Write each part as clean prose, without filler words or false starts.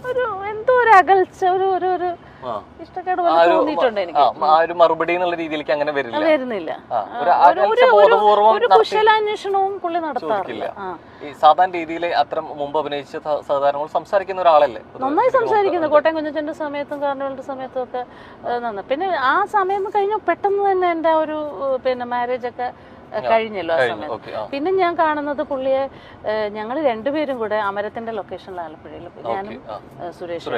ഒരു എന്തോ ഒരു അകൽച്ച, ഒരു ഒരു ഒരു ഇഷ്ടക്കേട് പോലെ തോന്നിയിട്ടുണ്ട് എനിക്ക്. ആ ഒരു മറുപടി എന്നുള്ള രീതിയിലേക്ക് അങ്ങനെ വരുന്നില്ല. ഒരു കുശലാന്വേഷണവും പുള്ളി നടത്താറില്ല. ഈ സാധാരണ രീതിയിൽ അത്തരം മുമ്പ് അഭിനയിച്ച സാധാരണ സംസാരിക്കുന്ന ഒരാളല്ലേ? നന്നായി സംസാരിക്കുന്നു. കോട്ടയം കുഞ്ഞച്ചന്റെ സമയത്തും കാർണിവലിന്റെ സമയത്തും ഒക്കെ നന്നായി. പിന്നെ ആ സമയം കഴിഞ്ഞ പെട്ടെന്ന് തന്നെ എന്റെ ഒരു മാരേജ് ഒക്കെ കഴിഞ്ഞല്ലോ ആ സമയത്ത്. പിന്നെ ഞാൻ കാണുന്നത് പുള്ളിയെ ഞങ്ങൾ രണ്ടുപേരും കൂടെ അമരത്തിന്റെ ലൊക്കേഷനിൽ ആലപ്പുഴയിൽ, ഞാനും സുരേഷ്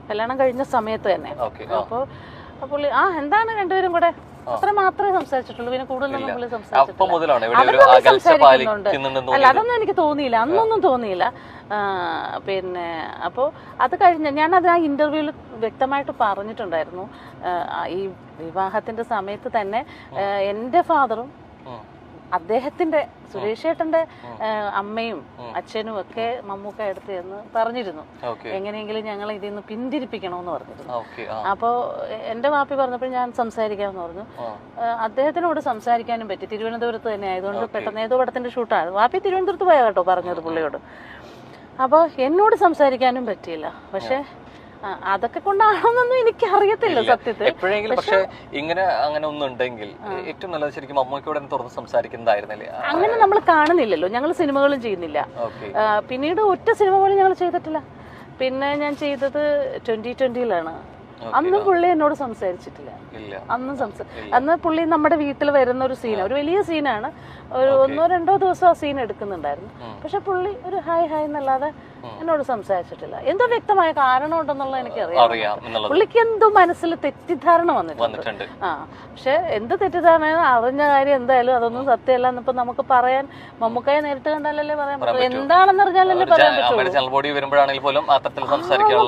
കല്യാണം കഴിഞ്ഞ സമയത്ത് തന്നെ. അപ്പൊ പുള്ളി എന്താണ് രണ്ടുപേരും കൂടെ അത്ര മാത്രമേ സംസാരിച്ചിട്ടുള്ളൂ. പിന്നെ കൂടുതലൊന്നും പുള്ളി സംസാരിക്കുന്നുണ്ട്. അല്ല, അതൊന്നും എനിക്ക് തോന്നിയില്ല, അന്നൊന്നും തോന്നിയില്ല. പിന്നെ അപ്പോൾ അത് കഴിഞ്ഞ് ഞാനത് ആ ഇന്റർവ്യൂവിൽ വ്യക്തമായിട്ട് പറഞ്ഞിട്ടുണ്ടായിരുന്നു. ഈ വിവാഹത്തിന്റെ സമയത്ത് തന്നെ എൻ്റെ ഫാദറും അദ്ദേഹത്തിന്റെ സുരേഷ് ചേട്ടന്റെ അമ്മയും അച്ഛനും ഒക്കെ മമ്മൂക്ക എടുത്ത് എന്ന് പറഞ്ഞിരുന്നു. എങ്ങനെയെങ്കിലും ഞങ്ങൾ ഇതിൽ നിന്ന് പിന്തിരിപ്പിക്കണമെന്ന് പറഞ്ഞിരുന്നു. അപ്പോ എന്റെ വാപ്പി പറഞ്ഞപ്പോൾ ഞാൻ സംസാരിക്കാമെന്ന് പറഞ്ഞു. അദ്ദേഹത്തിനോട് സംസാരിക്കാനും പറ്റി. തിരുവനന്തപുരത്ത് തന്നെ ആയതുകൊണ്ട് പെട്ടെന്ന് ഏതോ പടത്തിന്റെ ഷൂട്ടാണ്. വാപ്പി തിരുവനന്തപുരത്ത് പോയാ കേട്ടോ പറഞ്ഞത് പുള്ളിയോട്. അപ്പൊ എന്നോട് സംസാരിക്കാനും പറ്റിയില്ല. പക്ഷെ അതൊക്കെ കൊണ്ടാണെന്നൊന്നും എനിക്ക് അറിയത്തില്ല സത്യത്തിൽ. എപ്പോഴെങ്കിലും പക്ഷെ ഇങ്ങനെ അങ്ങനെ ഒന്നുണ്ടെങ്കിൽ ഏറ്റവും നല്ലത് ശരിക്കും അമ്മയ്ക്കൂടെ തുറന്ന് സംസാരിക്കുന്നതായിരുന്നല്ലേ? അങ്ങനെ നമ്മൾ കാണുന്നില്ലല്ലോ. ഞങ്ങൾ സിനിമകളും ചെയ്യുന്നില്ല. പിന്നീട് ഒറ്റ സിനിമ പോലും ഞങ്ങൾ ചെയ്തിട്ടില്ല. പിന്നെ ഞാൻ ചെയ്തത് 2020-ലാണ്. അന്നും പുള്ളി എന്നോട് സംസാരിച്ചിട്ടില്ല. അന്ന് പുള്ളി നമ്മുടെ വീട്ടിൽ വരുന്ന ഒരു സീൻ, ഒരു വലിയ സീനാണ്. ഒരു 1-2 ദിവസം ആ സീൻ എടുക്കുന്നുണ്ടായിരുന്നു. പക്ഷെ പുള്ളി ഒരു ഹായ് ഹായ് എന്നല്ലാതെ എന്നോട് സംസാരിച്ചിട്ടില്ല. എന്തോ വ്യക്തമായ കാരണം ഉണ്ടെന്നുള്ള എനിക്കറിയാം. പുള്ളിക്ക് എന്തോ മനസ്സിൽ തെറ്റിദ്ധാരണ വന്നിട്ടുണ്ട്. പക്ഷെ എന്ത് തെറ്റിദ്ധാരണ, അറിഞ്ഞ കാര്യം എന്തായാലും അതൊന്നും സത്യമല്ല എന്നിപ്പോ നമുക്ക് പറയാൻ, മമ്മൂക്കയെ നേരിട്ട് കണ്ടാലല്ലേ പറയാൻ പറ്റും. എന്താണെന്ന് അറിഞ്ഞാലല്ലേ പറയാൻ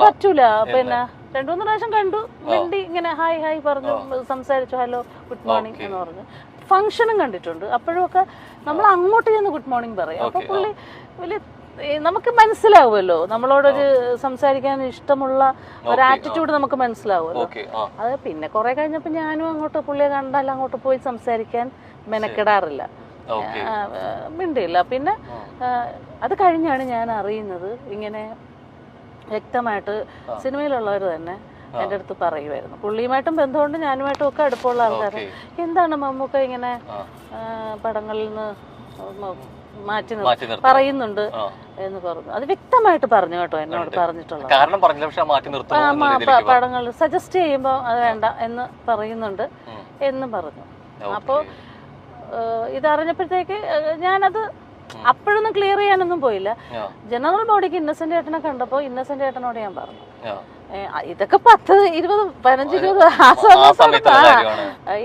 പറ്റൂല. പിന്നെ 2-3 പ്രാവശ്യം കണ്ടു, വേണ്ടി ഇങ്ങനെ ഹായ് ഹായ് പറഞ്ഞു, സംസാരിച്ചു, ഹലോ ഗുഡ് മോർണിംഗ് എന്ന് പറഞ്ഞു. ഫംഗ്ഷനും കണ്ടിട്ടുണ്ട്. അപ്പോഴും ഒക്കെ നമ്മൾ അങ്ങോട്ട് ചെന്ന് ഗുഡ് മോർണിംഗ് പറയും. അപ്പൊ പുള്ളി വലിയ നമുക്ക് മനസ്സിലാവുമല്ലോ, നമ്മളോടൊരു സംസാരിക്കാൻ ഇഷ്ടമുള്ള ഒരു ആറ്റിറ്റ്യൂഡ് നമുക്ക് മനസ്സിലാവുമല്ലോ. അത് പിന്നെ കുറെ കഴിഞ്ഞപ്പോ ഞാനും അങ്ങോട്ട് പുള്ളിയെ കണ്ടാൽ അങ്ങോട്ട് പോയി സംസാരിക്കാൻ മെനക്കെടാറില്ല, മിണ്ടില്ല. പിന്നെ അത് കഴിഞ്ഞാണ് ഞാൻ അറിയുന്നത്. ഇങ്ങനെ വ്യക്തമായിട്ട് സിനിമയിലുള്ളവർ തന്നെ എൻ്റെ അടുത്ത് പറയുമായിരുന്നു. പുള്ളിയുമായിട്ടും ബന്ധമുണ്ട്, ഞാനുമായിട്ടും ഒക്കെ അടുപ്പമുള്ള ആൾക്കാർ. എന്താണ് മമ്മൂക്ക ഇങ്ങനെ പടങ്ങളിൽ നിന്ന് മാറ്റി പറയുന്നുണ്ട് എന്ന് പറഞ്ഞു. അത് വ്യക്തമായിട്ട് പറഞ്ഞു കേട്ടോ, എന്നോട് പറഞ്ഞിട്ടുള്ളത്. പടങ്ങൾ സജസ്റ്റ് ചെയ്യുമ്പോ അത് വേണ്ട എന്ന് പറയുന്നുണ്ട് എന്ന് പറഞ്ഞു. അപ്പോ ഇതറിഞ്ഞപ്പോഴത്തേക്ക് ഞാനത് അപ്പോഴൊന്നും ക്ലിയർ ചെയ്യാനൊന്നും പോയില്ല. ജനറൽ ബോഡിക്ക് ഇന്നസെന്റ് ഏട്ടനെ കണ്ടപ്പോ ഇന്നസെന്റ് ഏട്ടനോട് ഞാൻ പറഞ്ഞു, ഇതൊക്കെ 10, 20, 15, 20 ആ സമയത്താണ്.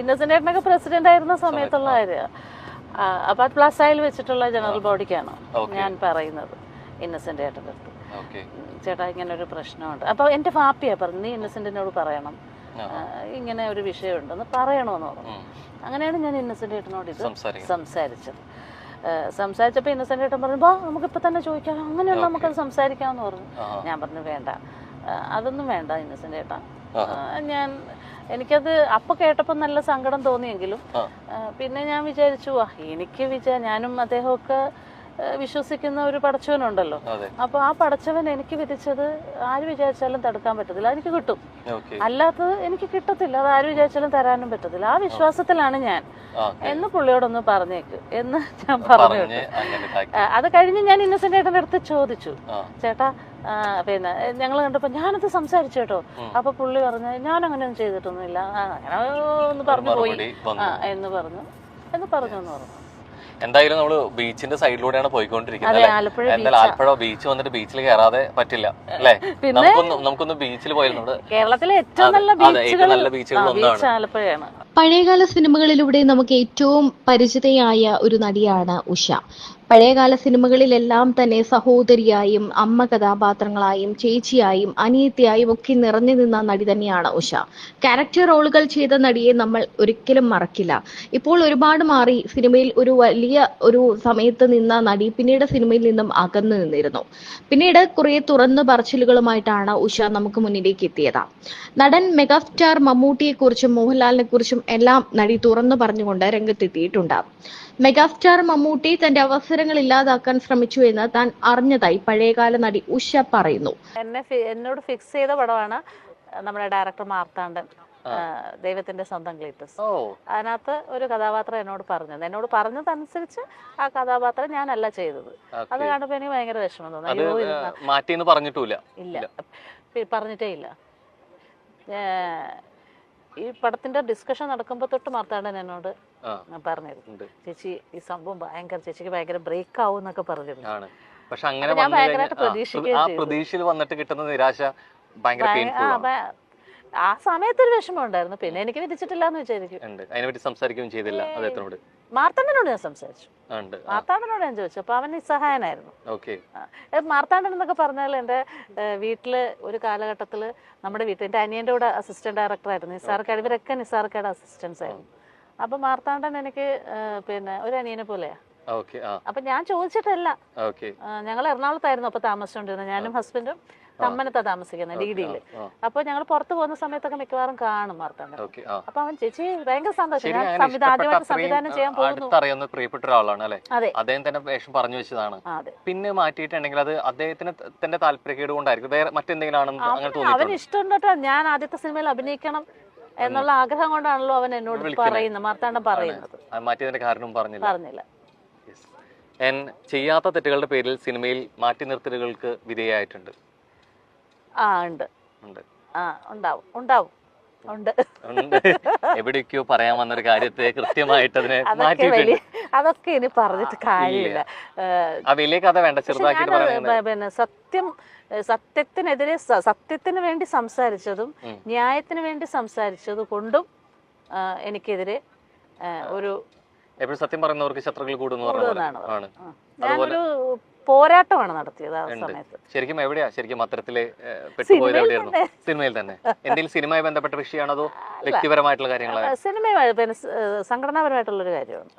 ഇന്നസെന്റ് ഏട്ടനൊക്കെ പ്രസിഡന്റ് ആയിരുന്ന സമയത്തുള്ള കാര്യമാണ്. അപ്പൊ അത് പ്ലസായിൽ വെച്ചിട്ടുള്ള ജനറൽ ബോഡിക്കാണ് ഞാൻ പറയുന്നത് ഇന്നസെന്റ് ഏട്ടൻ്റെ അടുത്ത്. ചേട്ടാ ഇങ്ങനെ ഒരു പ്രശ്നമുണ്ട്. അപ്പൊ എന്റെ വാപ്പിയാ പറഞ്ഞു, നീ ഇന്നസെന്റിനോട് പറയണം, ഇങ്ങനെ ഒരു വിഷയമുണ്ടെന്ന് പറയണമെന്ന് പറഞ്ഞു. അങ്ങനെയാണ് ഞാൻ ഇന്നസെന്റ് ഏട്ടനോട് ഇത് സംസാരിച്ചപ്പോ ഇന്നസെന്റ് ഏട്ടൻ പറഞ്ഞു, നമുക്കിപ്പോ തന്നെ ചോദിക്കാം, അങ്ങനെയുള്ള നമുക്കത് സംസാരിക്കാമെന്ന് പറഞ്ഞു. ഞാൻ പറഞ്ഞു വേണ്ട, അതൊന്നും വേണ്ട ഇന്നസെന്റ് ഏട്ടാ. എനിക്കത് അപ്പൊ കേട്ടപ്പോ നല്ല സങ്കടം തോന്നിയെങ്കിലും പിന്നെ ഞാൻ വിചാരിച്ചു, ഞാനും അദ്ദേഹമൊക്കെ വിശ്വസിക്കുന്ന ഒരു പടച്ചവനുണ്ടല്ലോ. അപ്പൊ ആ പടച്ചവൻ എനിക്ക് വിധിച്ചത് ആര് വിചാരിച്ചാലും തടുക്കാൻ പറ്റത്തില്ല, എനിക്ക് കിട്ടും. അല്ലാത്തത് എനിക്ക് കിട്ടത്തില്ല, അത് ആര് വിചാരിച്ചാലും തരാനും പറ്റത്തില്ല. ആ വിശ്വാസത്തിലാണ് ഞാൻ എന്ന് പുള്ളിയോടൊന്ന് പറഞ്ഞേക്ക് എന്ന് ഞാൻ പറഞ്ഞു. അത് കഴിഞ്ഞ് ഞാൻ ഇന്നസെന്റ് ഏട്ടൻ്റെ അടുത്ത് ചോദിച്ചു, ചേട്ടാ പിന്നെ ഞങ്ങൾ കണ്ടപ്പോ ഞാനത് സംസാരിച്ചു കേട്ടോ. അപ്പൊ പുള്ളി പറഞ്ഞു, ഞാൻ അങ്ങനെയൊന്നും ചെയ്തിട്ടൊന്നുമില്ല, അങ്ങനെ ഒന്ന് പറഞ്ഞു പോയി എന്ന് പറഞ്ഞു. എന്തായാലും നമ്മള് ബീച്ചിന്റെ സൈഡിലൂടെയാണ് പോയിക്കൊണ്ടിരിക്കുന്നത്. എന്തായാലും ആലപ്പുഴ ബീച്ച് വന്നിട്ട് ബീച്ചിൽ കയറാതെ പറ്റില്ല അല്ലേ? നമുക്കൊന്ന് ബീച്ചിൽ പോയിരുന്നു. കേരളത്തിലെ ഏറ്റവും നല്ല ബീച്ചുകൾ ഒന്നാണ് ആലപ്പുഴയാണ്. പഴയകാല സിനിമകളിലൂടെ നമുക്ക് ഏറ്റവും പരിചിതയായ ഒരു നടിയാണ് ഉഷ. പഴയകാല സിനിമകളിലെല്ലാം തന്നെ സഹോദരിയായും അമ്മ കഥാപാത്രങ്ങളായും ചേച്ചിയായും അനിയത്തിയായും ഒക്കെ നിറഞ്ഞു നിന്ന നടി തന്നെയാണ് ഉഷ. ക്യാരക്ടർ റോളുകൾ ചെയ്ത നടിയെ നമ്മൾ ഒരിക്കലും മറക്കില്ല. ഇപ്പോൾ ഒരുപാട് മാറി. സിനിമയിൽ ഒരു വലിയ ഒരു സമയത്ത് നിന്ന നടി പിന്നീട് സിനിമയിൽ നിന്നും അകന്നു നിന്നിരുന്നു. പിന്നീട് കുറെ തുറന്നു പറച്ചിലുകളുമായിട്ടാണ് ഉഷ നമുക്ക് മുന്നിലേക്ക് എത്തിയത്. നടൻ മെഗാസ്റ്റാർ മമ്മൂട്ടിയെ കുറിച്ചും മോഹൻലാലിനെ കുറിച്ചും എല്ലാം നടി തുറന്നു പറഞ്ഞുകൊണ്ട് രംഗത്തെത്തിയിട്ടുണ്ട്. മെഗാസ്റ്റാർ മമ്മൂട്ടി തന്റെ അവസരങ്ങൾ ഇല്ലാതാക്കാൻ ശ്രമിച്ചു എന്ന് താൻ അറിഞ്ഞതായി പഴയകാല നടി ഉഷ പറയുന്നു. എന്നോട് ഫിക്സ് ചെയ്ത പടമാണ് നമ്മുടെ ഡയറക്ടർ മാർത്താണ്ഡൻ, ദൈവത്തിന്റെ സ്വന്തം ക്ലീറ്റസ്. അതിനകത്ത് ഒരു കഥാപാത്രം എന്നോട് പറഞ്ഞതനുസരിച്ച് ആ കഥാപാത്രം ഞാനല്ല ചെയ്തത്. അത് കാണുമ്പോ എനിക്ക് ഭയങ്കര വിഷമം തോന്നി. പറഞ്ഞിട്ടേ ഇല്ല. ഈ പടത്തിന്റെ ഡിസ്കഷൻ നടക്കുമ്പോ തൊട്ട് മാർത്താണ്ഡൻ എന്നോട് പറഞ്ഞിരുന്നു, ചേച്ചി ഈ സംഭവം ചേച്ചിക്ക് ഭയങ്കര ബ്രേക്ക് ആവും എന്നൊക്കെ പറഞ്ഞിരുന്നു. പക്ഷെ അങ്ങനെ പ്രതീക്ഷയിൽ വന്നിട്ട് കിട്ടുന്ന നിരാശ ആ സമയത്തൊരു വിഷമം ഉണ്ടായിരുന്നു. പിന്നെ എനിക്ക് വിധിച്ചിട്ടില്ല എന്ന് വിചാരിക്കും. അതിനെപ്പറ്റി സംസാരിക്കുകയും ചെയ്തില്ല അദ്ദേഹത്തിനോട്. മാർത്താണ്ഡനോട് ഞാൻ സംസാരിച്ചു. മാർത്താണ്ഡനോട് ഞാൻ ചോദിച്ചു. അപ്പൊ അവൻ നിസ്സഹായനായിരുന്നു. മാർത്താണ്ഡൻ എന്നൊക്കെ പറഞ്ഞാൽ എന്റെ വീട്ടില് ഒരു കാലഘട്ടത്തില് നമ്മുടെ വീട്ടിൽ എന്റെ അനിയന്റെ കൂടെ അസിസ്റ്റന്റ് ഡയറക്ടർ ആയിരുന്നു. നിസാർക്കാട്, ഇവരൊക്കെ നിസാർക്കാട് അസിസ്റ്റൻസ് ആയിരുന്നു. അപ്പൊ മാർത്താണ്ഡൻ എനിക്ക് പിന്നെ ഒരു അനിയനെ പോലെയാ. അപ്പൊ ഞാൻ ചോദിച്ചിട്ടല്ല. ഞങ്ങൾ എറണാകുളത്തായിരുന്നു അപ്പൊ താമസിച്ചോണ്ടിരുന്നത്. ഞാനും ഹസ്ബൻഡും തമ്മനത്താ താമസിക്കുന്നത്, ഡിഗ്രിയില്. അപ്പൊ ഞങ്ങൾ പുറത്തു പോകുന്ന സമയത്തൊക്കെ മിക്കവാറും കാണും മാർത്താണ്ഡൻ. അപ്പൊ അവൻ ചേച്ചി ഭയങ്കര സന്തോഷം, ഞാൻ ആദ്യമായിട്ട് സംവിധാനം ചെയ്യാൻ പോകുന്നു. പ്രിയപ്പെട്ട ഒരാളാണ് അല്ലെ, അദ്ദേഹം തന്നെ വേഷം പറഞ്ഞു വെച്ചതാണ്. പിന്നെ മാറ്റിയിട്ടുണ്ടെങ്കിൽ അത് അദ്ദേഹത്തിന് തന്നെ താല്പര്യക്കേട് കൊണ്ടായിരിക്കും, വേറെ മറ്റെന്തെങ്കിലും ആണെന്ന് അവന് ഇഷ്ടമുണ്ടോ. ഞാൻ ആദ്യത്തെ സിനിമയിൽ അഭിനയിക്കണം എന്നുള്ള ആഗ്രഹം കൊണ്ടാണല്ലോ അവൻ എന്നോട് പറയുന്നത്, മാർത്താണ്ഡൻ പറയുന്നത്. മാറ്റിയതിന്റെ കാരണം പറഞ്ഞില്ല. ചെയ്യാത്ത തെറ്റുകളുടെ പേരിൽ സിനിമയിൽ മാറ്റി നിർത്തലുകൾക്ക് വിധേയമായിട്ടുണ്ട്. ഉണ്ട്. എവിടേക്കോ പറയാൻ വന്നൊരു കാര്യത്തെ കൃത്യമായിട്ട് അതിനെ അതൊക്കെ ഇനി പറഞ്ഞിട്ട് കാര്യമില്ല. ആ വലിയ കഥ വേണ്ട, ചെറുതാക്കി. പിന്നെ സത്യത്തിനെതിരെ സത്യത്തിന് വേണ്ടി സംസാരിച്ചതും ന്യായത്തിന് വേണ്ടി സംസാരിച്ചത് കൊണ്ടും എനിക്കെതിരെ ഒരു എപ്പോഴും സത്യം പറയുന്നവർക്ക് ശത്രുക്കൾ കൂടുന്നതാണ്. ഞാനൊരു പോരാട്ടമാണ് നടത്തിയത് ആ സമയത്ത്. ശരിക്കും എവിടെയാ ശരിക്കും അത്തരത്തില് പെട്ടുപോയത്? എവിടെയായിരുന്നു? സിനിമയിൽ തന്നെ. എന്തെങ്കിലും സിനിമയുമായി ബന്ധപ്പെട്ട വിഷയമാണോ അതോ വ്യക്തിപരമായിട്ടുള്ള കാര്യങ്ങളാണ്? സിനിമയുമായി, പിന്നെ സംഘടനാപരമായിട്ടുള്ള ഒരു കാര്യമാണ്.